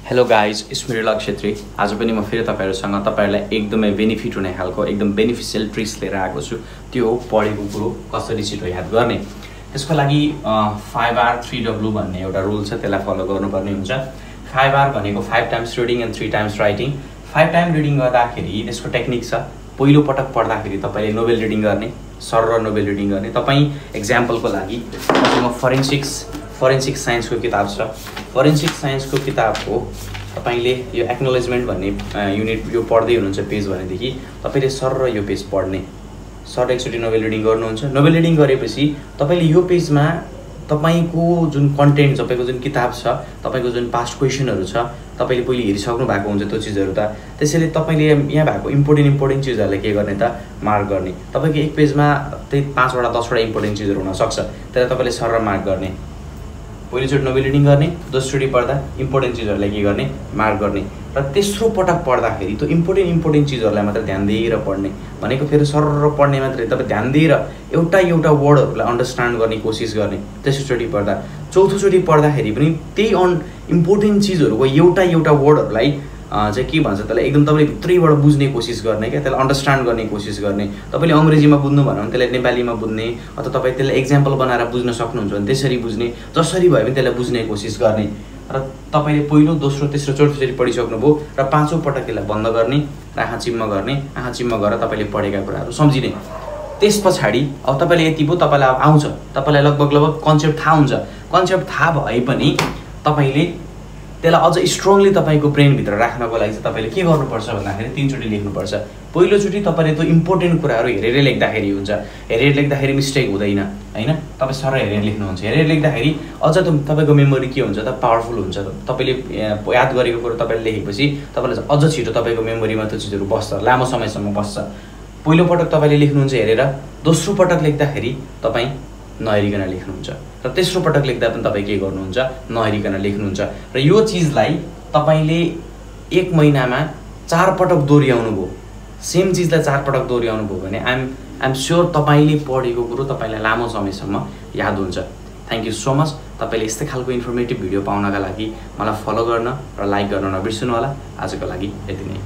Hello guys, it's me रिलक्स छेत्री। आज पनि म फेरि तपाईहरुसँग तपाईहरुलाई एकदमै बेनिफिट हुने खालको एकदम बेनिफिशियल ट्रिक्स लिएर आएको छु। त्यो हो पढेको कुरो कसरी छिटो याद गर्ने। त्यसको लागि 5R 3W भन्ने एउटा रुल छ, त्यसलाई फलो गर्नुपर्ने हुन्छ। 5R भनेको 5 times reading and 3 times writing. 5 time reading गर्दाखेरि त्यसको टेक्निक छ। पहिलो पटक पढ्दाखेरि तपाईले नोभेल रिडिङ गर्ने, सरर नोभेल रिडिङ गर्ने। तपाई एक्जाम्पलको लागि म फोरेन्सिक साइन्सको किताब छ। फोरेन्सिक साइन्सको किताबको तपाईले यो एक्नोलेजमेन्ट भन्ने युनिट यो पढ्दै हुनुहुन्छ पेज भनेदेखि तपाईले सरर यो पेज पढ्ने, सर एकचोटि नोभेल रिडिङ गर्नुहुन्छ। नोभेल रिडिङ गरेपछि तपाईले यो पेजमा तपाईको जुन कन्टेन्ट, तपाईको जुन किताब छ, तपाईको जुन पास्ट क्वेशनहरु छ, तपाईले पहिले हेरिसक्नु भएको हुन्छ त्यो चीजहरु त। त्यसैले तपाईले यहाँ भएको इम्पोर्टेन्ट चीजहरुलाई के गर्ने त मार्क गर्ने। तपाईको एक पेजमा त्यही 5 वटा 10 वटा इम्पोर्टेन्ट चीजहरु हुन सक्छ, त्यसलाई तपाईले सरर मार्क गर्ने। पहिलोचोटि नोभेल रिडिङ गर्ने, दोस्रोचोटि पढ्दा इम्पोर्टेन्ट चीजहरुलाई के गर्ने मार्क गर्ने र तेस्रो पटक पढ्दाखेरि त्यो इम्पोर्टेन्ट चीजहरुलाई मात्र ध्यान दिएर पढ्ने। भनेको फेरि सरर पढ्ने मात्रै, तपाई ध्यान दिएर एउटा वर्डहरुलाई अन्डरस्ट्यान्ड गर्ने कोसिस गर्ने। तेस्रोचोटि पढ्दा, चौथोचोटि पढ्दाखेरि पनि त्यही इम्पोर्टेन्ट चीजहरुको एउटा वर्डहरुलाई चाहिँ के भन्छ त्यसलाई एकदम तपाईले भित्रैबाट बुझ्ने कोसिस गर्ने क्या, त्यसलाई अन्डरस्ट्यान्ड गर्ने कोसिस गर्ने। तपाईले अंग्रेजीमा बुझ्नु भन्नु भने त्यसलाई नेपालीमा बुझ्ने, अथवा तपाई त्यसलाई एक्जाम्पल बनाएर बुझ्न सक्नुहुन्छ भने त्यसरी बुझ्ने, जसरी भए पनि त्यसलाई बुझ्ने कोसिस गर्ने। र तपाईले पहिलो, दोस्रो, तेस्रो, चौथोचोटि पढिसक्नुभयो र पाँचौं पटक त्यसलाई बन्द गर्ने र आँखा चिम्म गर्ने। आँखा चिम्म गरेर तपाईले पढेका कुराहरु सम्झिने। त्यसपछि अब तपाईले यति भयो, तपाईलाई अब आउँछ, तपाईलाई लगभग कन्सेप्ट थाहा हुन्छ। कन्सेप्ट थाहा भए पनि तपाईले त्यसलाई अझ स्ट्रङली तपाईको ब्रेन भित्र राख्नको लागि चाहिँ तपाईले के गर्नुपर्छ भन्दाखेरि 3 चोटि लेख्नुपर्छ। पहिलो चोटि तपाईले त्यो इम्पोर्टेन्ट कुराहरु हेरेर लेख्दाखेरि हुन्छ। हेरेर लेख्दाखेरि मिस्टेक हुँदैन, हैन? तपाई सर हेरेर लेख्नुहुन्छ। हेरेर लेख्दाखेरि अझ तपाईको मेमोरी के हुन्छ त पावरफुल हुन्छ। तपाईले याद गरेको कुरा तपाईले लेखेपछि तपाईलाई अझ छिटो तपाईको मेमोरीमा त्यो चीजहरु बस्छ, लामो समयसम्म बस्छ। पहिलो पटक तपाईले लेख्नुहुन्छ हेरेर, दोस्रो पटक लेख्दाखेरि तपाई नहेरिकन लेख्नुहुन्छ र तेस्रो पटक लेख्दा पनि तपाई के गर्नुहुन्छ नहेरिकन लेख्नुहुन्छ। र यो चीजलाई तपाईले 1 महिनामा 4 पटक दोहोर्याउनु भयो, सेम चीजलाई 4 पटक दोहोर्याउनु भयो भने आई एम स्योर तपाईले पढेको कुरो तपाईलाई लामो समयसम्म याद हुन्छ। Thank you so much. तपाईले यस्तै खालको इन्फर्मेटिभ भिडियो पाउनका लागि मलाई फलो गर्न र लाइक गर्न नबिर्सनु होला। आजको लागि यति नै।